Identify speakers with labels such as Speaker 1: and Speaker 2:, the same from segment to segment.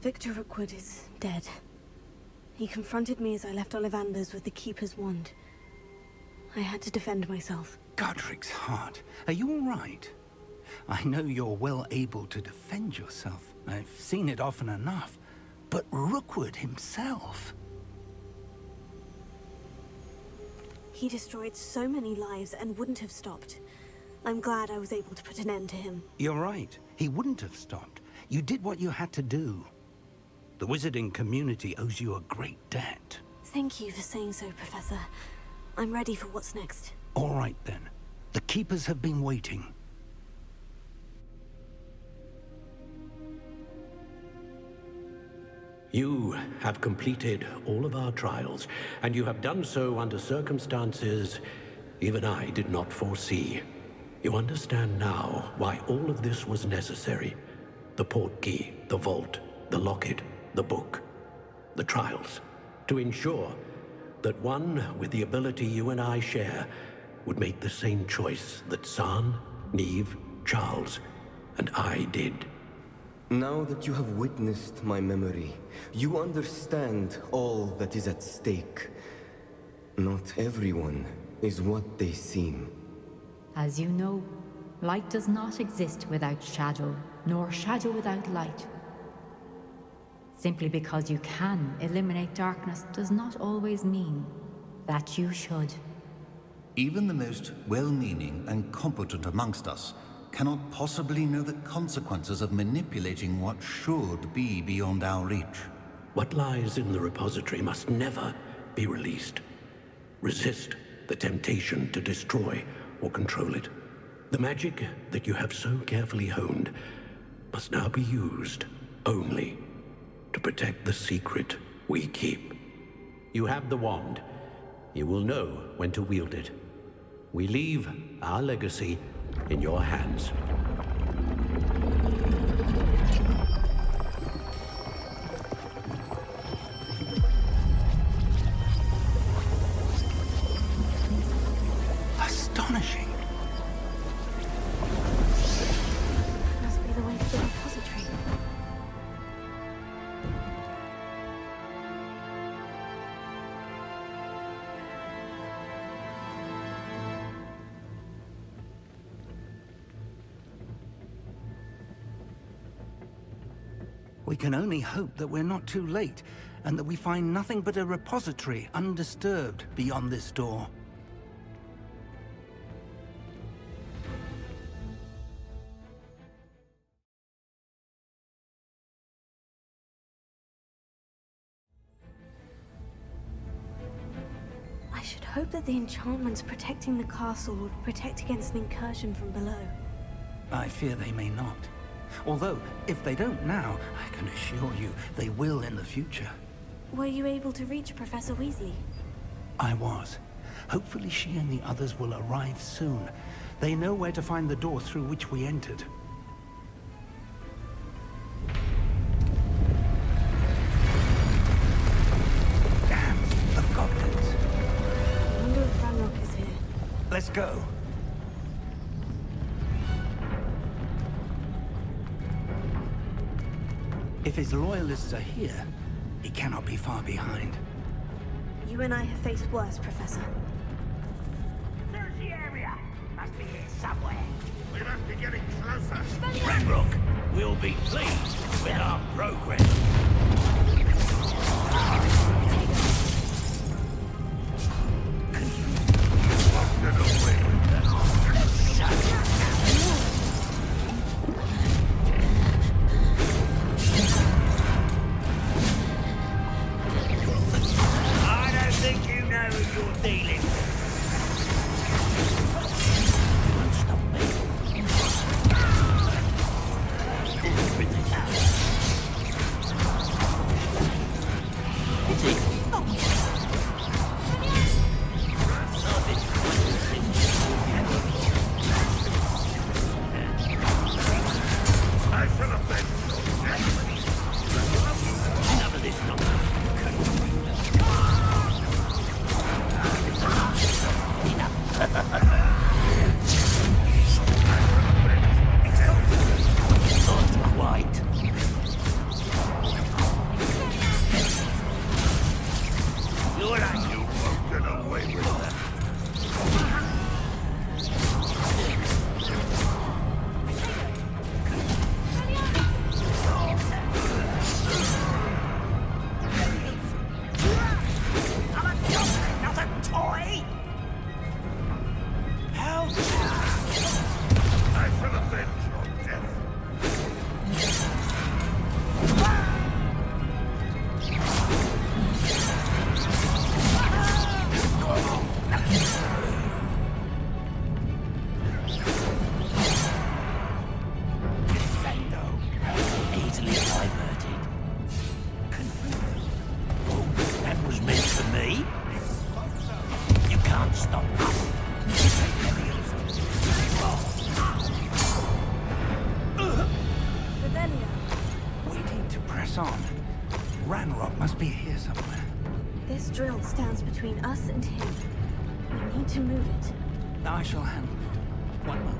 Speaker 1: Victor Rookwood is dead. He confronted me as I left Ollivander's with the Keeper's wand. I had to defend myself.
Speaker 2: Godric's heart. Are you all right? I know you're well able to defend yourself. I've seen it often enough. But Rookwood himself...
Speaker 1: He destroyed so many lives and wouldn't have stopped. I'm glad I was able to put an end to him.
Speaker 2: You're right. He wouldn't have stopped. You did what you had to do. The wizarding community owes you a great debt.
Speaker 1: Thank you for saying so, Professor. I'm ready for what's next.
Speaker 2: All right, then. The Keepers have been waiting.
Speaker 3: You have completed all of our trials, and you have done so under circumstances even I did not foresee. You understand now why all of this was necessary. The portkey, the vault, the locket, the book, the trials. To ensure that one with the ability you and I share would make the same choice that San, Neve, Charles, and I did.
Speaker 4: Now that you have witnessed my memory, you understand all that is at stake. Not everyone is what they seem.
Speaker 5: As you know, light does not exist without shadow, nor shadow without light. Simply because you can eliminate darkness does not always mean that you should.
Speaker 6: Even the most well-meaning and competent amongst us cannot possibly know the consequences of manipulating what should be beyond our reach.
Speaker 3: What lies in the repository must never be released. Resist the temptation to destroy or control it. The magic that you have so carefully honed must now be used only to protect the secret we keep. You have the wand. You will know when to wield it. We leave our legacy in your hands.
Speaker 2: Astonishing.
Speaker 1: Must be the way to the repository.
Speaker 2: We can only hope that we're not too late, and that we find nothing but a repository undisturbed beyond this door.
Speaker 1: I should hope that the enchantments protecting the castle would protect against an incursion from below.
Speaker 2: I fear they may not. Although, if they don't now, I can assure you they will in the future.
Speaker 1: Were you able to reach Professor Weasley?
Speaker 2: I was. Hopefully she and the others will arrive soon. They know where to find the door through which we entered. Damn, the goblins.
Speaker 1: I wonder if Ranrock is here.
Speaker 2: Let's go. If his loyalists are here, he cannot be far behind.
Speaker 1: You and I have faced worse, Professor.
Speaker 7: Search the area. Must be here somewhere.
Speaker 8: We must be getting closer.
Speaker 7: Ranrock will be pleased with our progress.
Speaker 8: Get away with that.
Speaker 7: I don't think you know who you're dealing with. Won't stop me.
Speaker 1: drill stands between us and him. We need to move it.
Speaker 2: I shall handle it. One moment.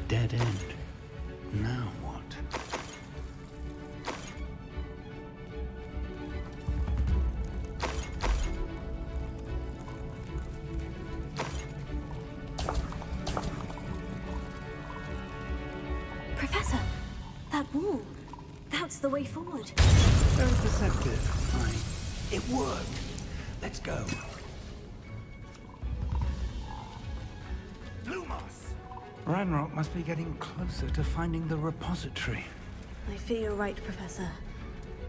Speaker 2: Dead end. Now what?
Speaker 1: Professor, that wall. That's the way forward.
Speaker 2: Very perceptive. Fine. It worked. Let's go. Ranrock must be getting closer to finding the repository.
Speaker 1: I fear you're right, Professor.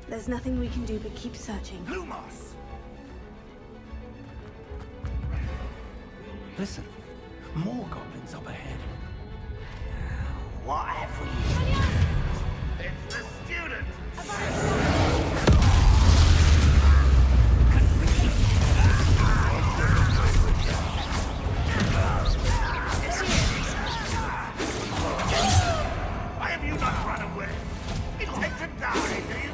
Speaker 1: There's nothing we can do but keep searching.
Speaker 2: Lumos! Listen, more goblins up ahead.
Speaker 7: What have we? It's the student! Why have you not run away? Intend to die, do you?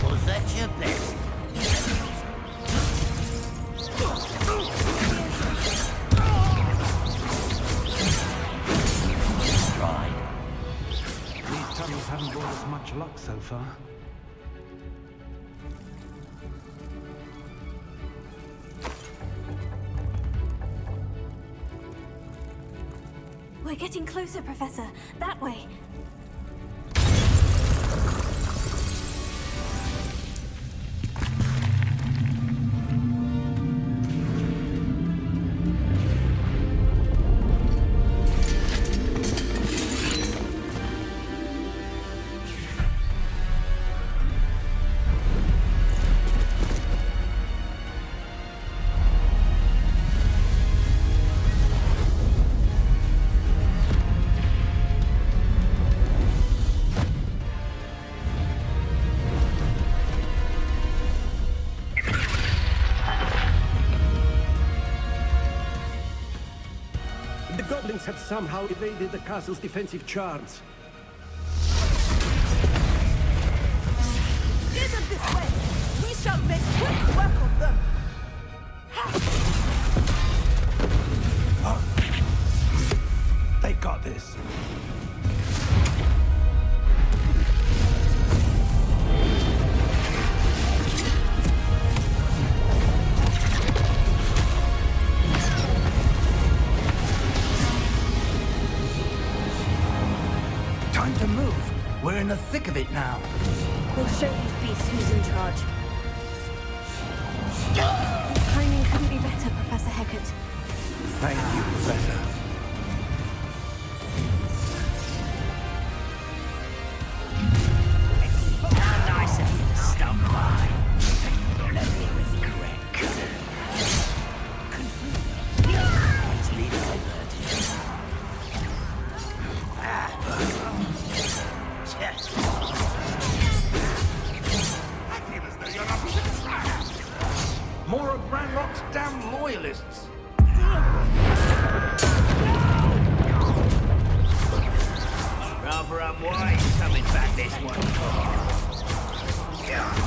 Speaker 7: Was that your best?
Speaker 2: us much luck so far.
Speaker 1: We're getting closer, Professor. That way.
Speaker 9: The goblins have somehow evaded the castle's defensive charms.
Speaker 10: Steer them this way! We shall make quick work of them!
Speaker 2: They got this. Time to move. We're in the thick of it now.
Speaker 1: We'll show these beasts who's in charge. Your timing couldn't be better, Professor Hecat.
Speaker 2: Thank you, Professor.
Speaker 11: Nice of you to stop by. Let me regret. Let's leave it diverted.
Speaker 7: I feel as though you're up to the track.
Speaker 2: More of Ranrock's damn loyalists.
Speaker 11: Rather unwise coming back this one.
Speaker 1: Look out!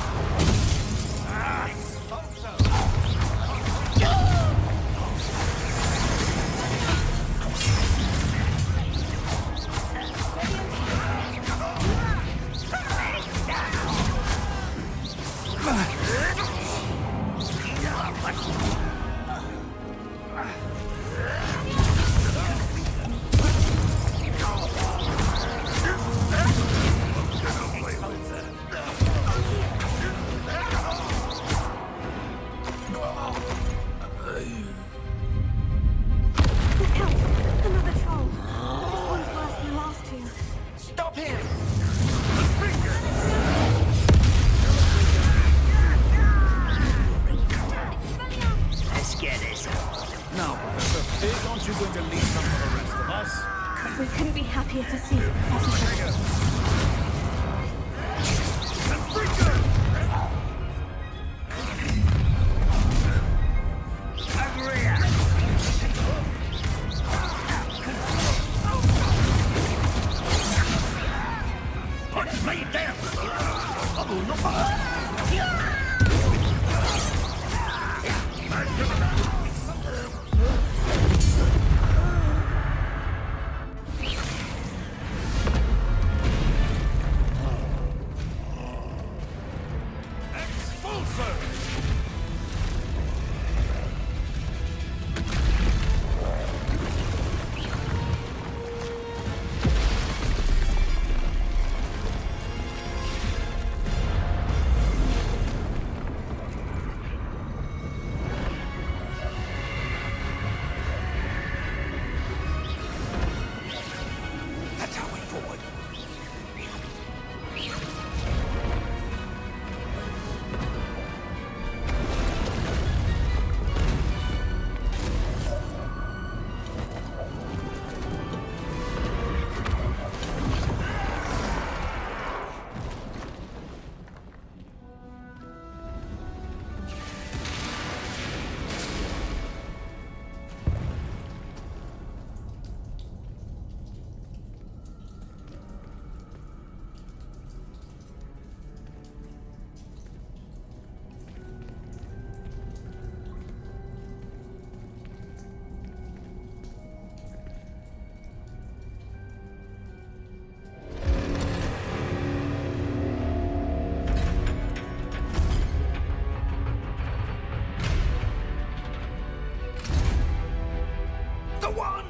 Speaker 1: Another troll. This one's worse than the last two.
Speaker 2: Stop him!
Speaker 11: Let's get this over.
Speaker 8: Now, Professor, aren't you going to leave some for the rest of us?
Speaker 1: We couldn't be happier to see you, Professor Hecat.
Speaker 7: Lay it down!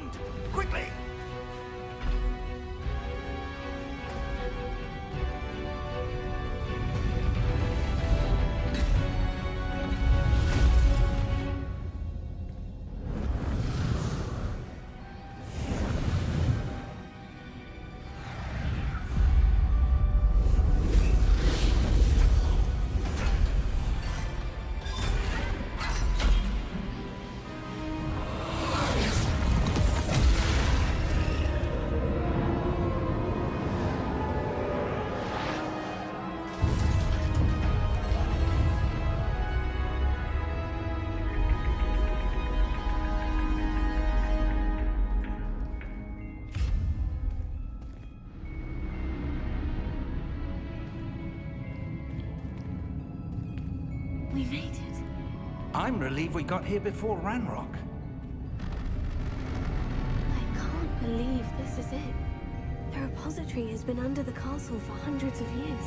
Speaker 7: happened? Quickly!
Speaker 1: We made it.
Speaker 2: I'm relieved we got here before Ranrock.
Speaker 1: I can't believe this is it. The repository has been under the castle for hundreds of years.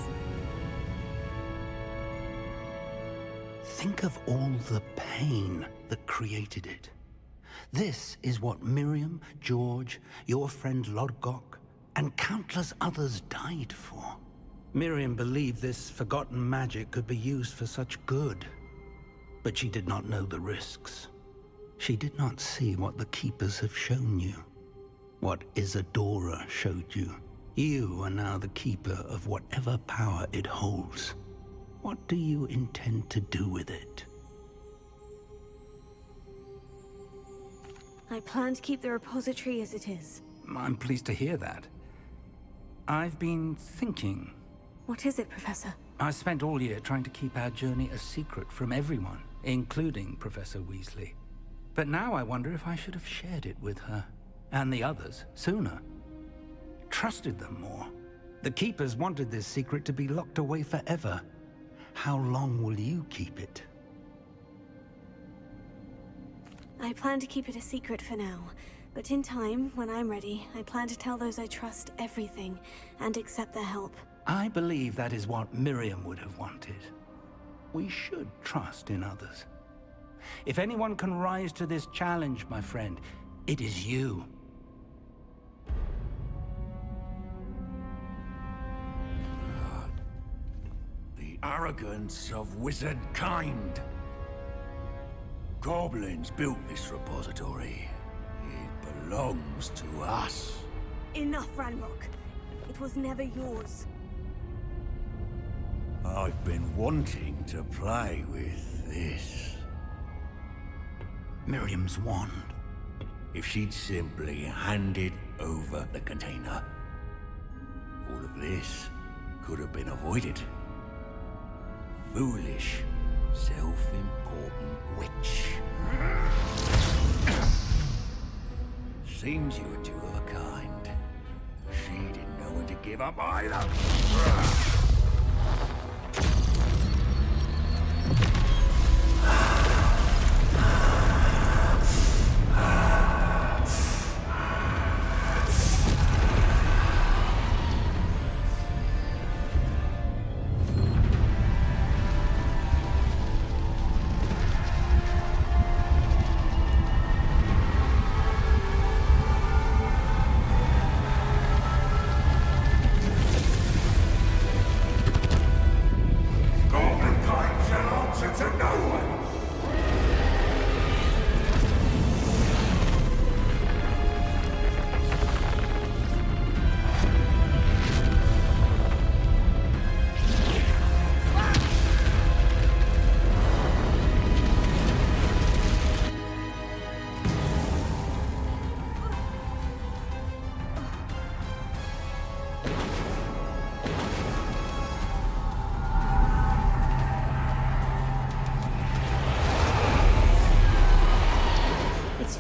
Speaker 2: Think of all the pain that created it. This is what Miriam, George, your friend Lodgok, and countless others died for. Miriam believed this forgotten magic could be used for such good. But she did not know the risks. She did not see what the Keepers have shown you. What Isadora showed you. You are now the Keeper of whatever power it holds. What do you intend to do with it?
Speaker 1: I plan to keep the repository as it is.
Speaker 2: I'm pleased to hear that. I've been thinking.
Speaker 1: What is it, Professor?
Speaker 2: I spent all year trying to keep our journey a secret from everyone, including Professor Weasley. But now I wonder if I should have shared it with her, and the others, sooner. Trusted them more. The Keepers wanted this secret to be locked away forever. How long will you keep it?
Speaker 1: I plan to keep it a secret for now. But in time, when I'm ready, I plan to tell those I trust everything, and accept their help.
Speaker 2: I believe that is what Miriam would have wanted. We should trust in others. If anyone can rise to this challenge, my friend, it is you.
Speaker 7: The arrogance of wizard kind. Goblins built this repository. It belongs to us.
Speaker 1: Enough, Ranrock. It was never yours.
Speaker 7: I've been wanting to play with this.
Speaker 2: Miriam's wand.
Speaker 7: If she'd simply handed over the container, all of this could have been avoided. Foolish, self-important witch. Seems you were two of a kind. She didn't know when to give up either.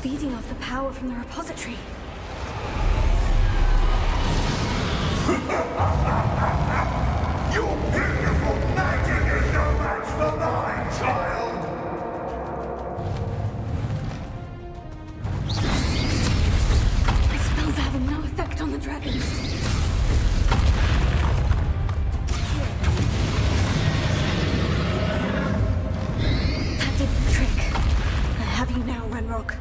Speaker 1: Feeding off the power from the repository.
Speaker 7: Your beautiful magic is no match for mine, child!
Speaker 1: My spells are having no effect on the dragons. That did the trick. I have you now, Ranrock.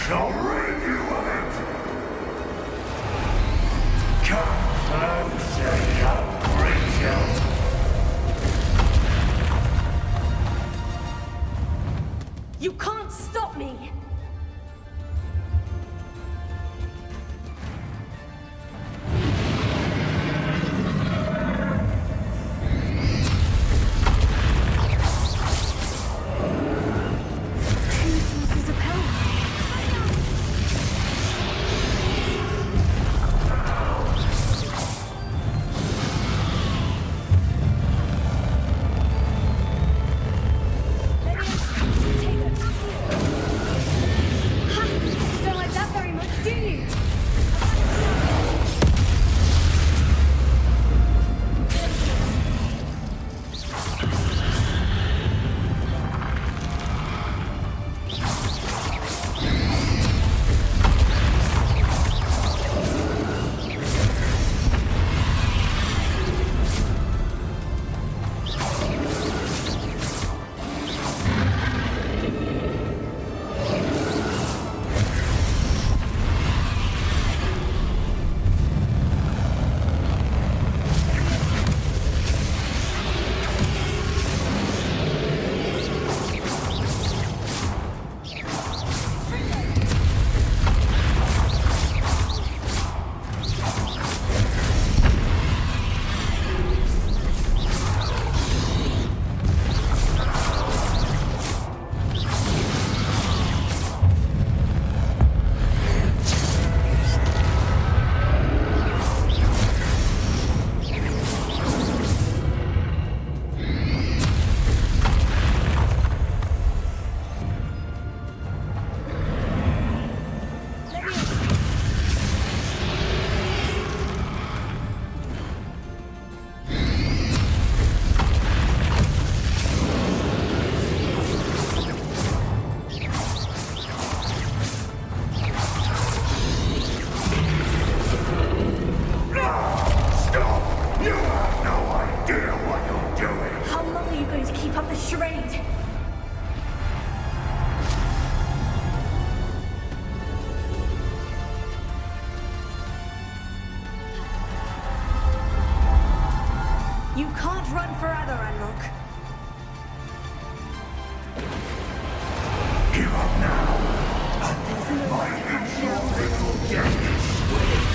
Speaker 7: shall rid you of it! Come closer, young creature!
Speaker 1: You can't stop me! You can't run forever, Ranrock.
Speaker 7: Give up now! My inexorable death is swift!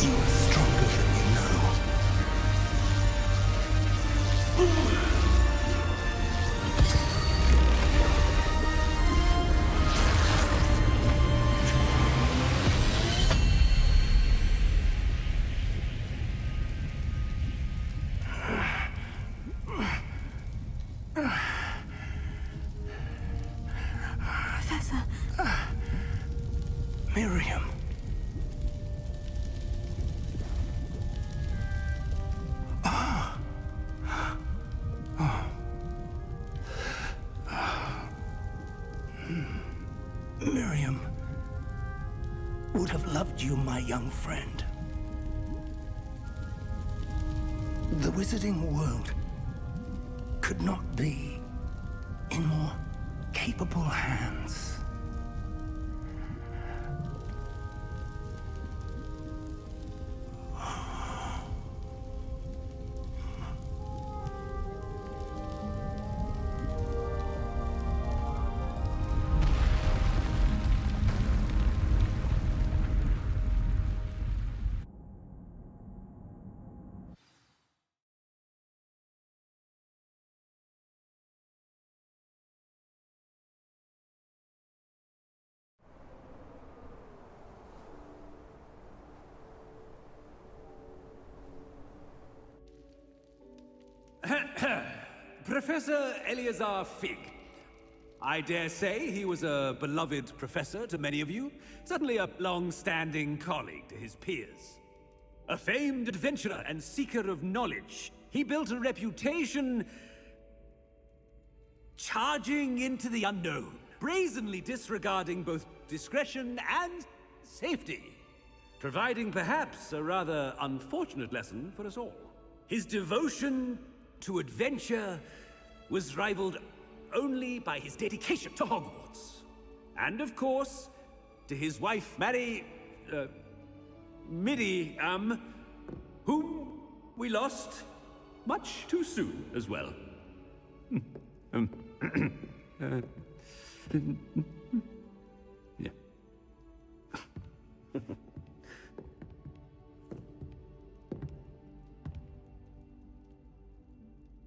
Speaker 2: You are stronger than you know.
Speaker 1: Professor.
Speaker 2: Miriam. Miriam would have loved you, my young friend. The wizarding world could not be in more capable hands.
Speaker 8: Professor Eleazar Fig. I dare say he was a beloved professor to many of you, certainly a long-standing colleague to his peers. A famed adventurer and seeker of knowledge, he built a reputation charging into the unknown, brazenly disregarding both discretion and safety, providing perhaps a rather unfortunate lesson for us all. His devotion to adventure was rivaled only by his dedication to Hogwarts. And of course, to his wife, Miriam, whom we lost much too soon as well. Yeah.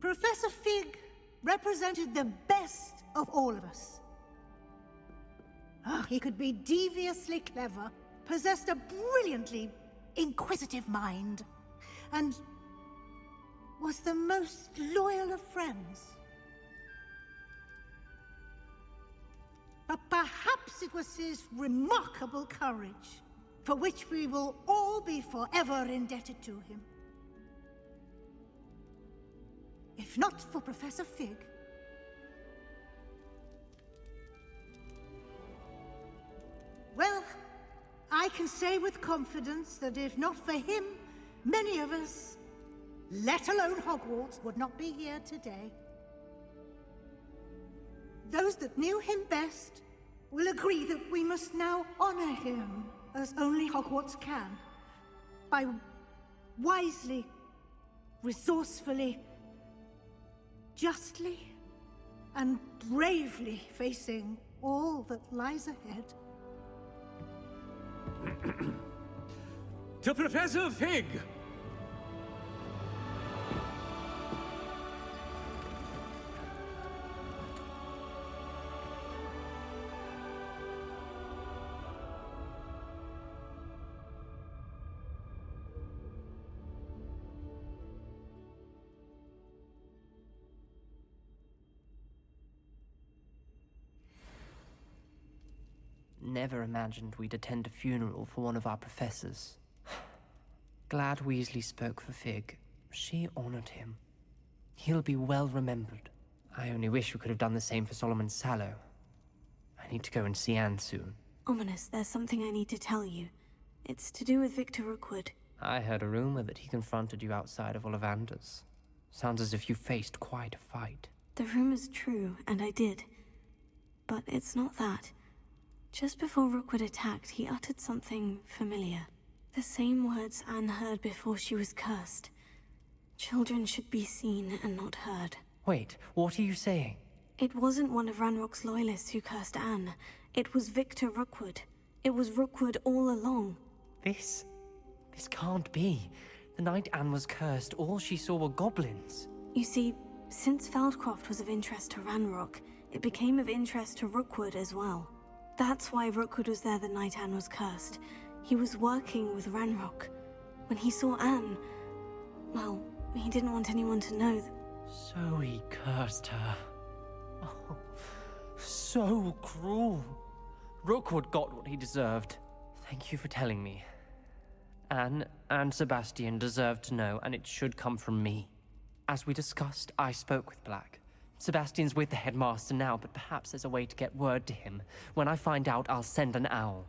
Speaker 12: Professor Fig represented the best of all of us. He could be deviously clever, possessed a brilliantly inquisitive mind, and was the most loyal of friends. But perhaps it was his remarkable courage, for which we will all be forever indebted to him. If not for Professor Fig, well, I can say with confidence that if not for him, many of us, let alone Hogwarts, would not be here today. Those that knew him best will agree that we must now honor him as only Hogwarts can, by wisely, resourcefully, justly and bravely facing all that lies ahead.
Speaker 8: To Professor Fig!
Speaker 13: Never imagined we'd attend a funeral for one of our professors. Glad Weasley spoke for Fig. She honored him. He'll be well remembered. I only wish we could have done the same for Solomon Sallow. I need to go and see Anne soon.
Speaker 1: Ominous, there's something I need to tell you. It's to do with Victor Rookwood.
Speaker 13: I heard a rumor that he confronted you outside of Ollivander's. Sounds as if you faced quite a fight.
Speaker 1: The rumor's true, and I did. But it's not that. Just before Rookwood attacked, he uttered something familiar. The same words Anne heard before she was cursed. Children should be seen and not heard.
Speaker 13: Wait, what are you saying?
Speaker 1: It wasn't one of Ranrock's loyalists who cursed Anne. It was Victor Rookwood. It was Rookwood all along.
Speaker 13: This This can't be. The night Anne was cursed, all she saw were goblins.
Speaker 1: You see, since Feldcroft was of interest to Ranrock, it became of interest to Rookwood as well. That's why Rookwood was there the night Anne was cursed. He was working with Ranrock. When he saw Anne, well, he didn't want anyone to know that...
Speaker 13: So he cursed her. Oh, so cruel. Rookwood got what he deserved. Thank you for telling me. Anne and Sebastian deserve to know, and it should come from me. As we discussed, I spoke with Black. Sebastian's with the headmaster now, but perhaps there's a way to get word to him. When I find out, I'll send an owl.